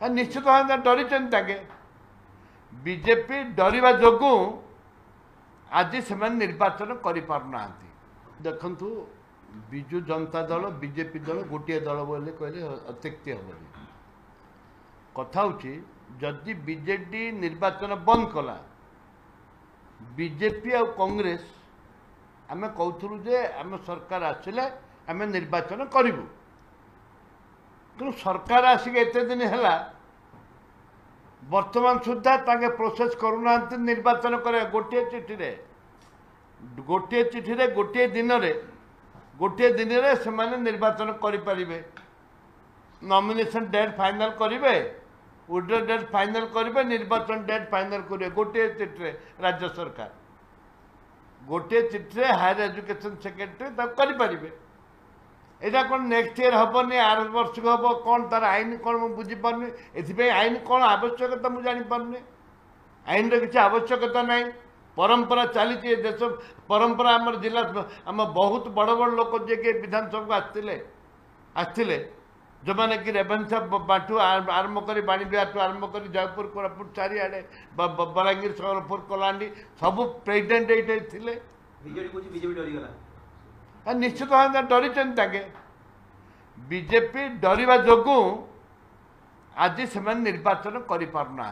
निश्चित भाव डरी बीजेपी डरवा जो आज से निर्वाचन करना देखु विजु जनता दल बीजेपी दल गोटे दल बोले कहले अत्युक्ति हेनी कथा हूँ जदि बीजेडी निर्वाचन बंद कला बीजेपी और कांग्रेस आम कहूँ जे आम सरकार आसिले आम निर्वाचन करूँ कि सरकार आसिक एत दिन है वर्तमान सुधा ताके प्रोसेस करूना निर्वाचन करे गोटे चिठी रे गोटे दिन से निर्वाचन करें नॉमिनेशन डेट फाइनल करेंगे विड्रॉ डेट फाइनल करेंगे निर्वाचन डेट फाइनल करेंगे गोटे चिठी राज्य सरकार गोटे चिठी हायर एजुकेशन सेक्रेटरी करें यहाँ कौन नेक्स्ट ईयर हेनी आर वर्ष को हम कौन तार आईन कौन मुझे बुझीपारे एथि आईन कौन आवश्यकता मुझे जापारे आईन किसी आवश्यकता ना परंपरा चली देश परंपरा आम जिला आम बहुत बड़ बड़ लोक जे विधानसभा आसते जो मैंने कि रेभेन्सा बाटू आरंभ कर बाणी विहार आरंभ कर जयपुर कोरापुट चारिआडे बलांगीर संबलपुर कलाहांडी सब प्रेसिडेंट ये थे निश्चित भाव डरी बीजेपी डरवा जो आज से निर्वाचन करना।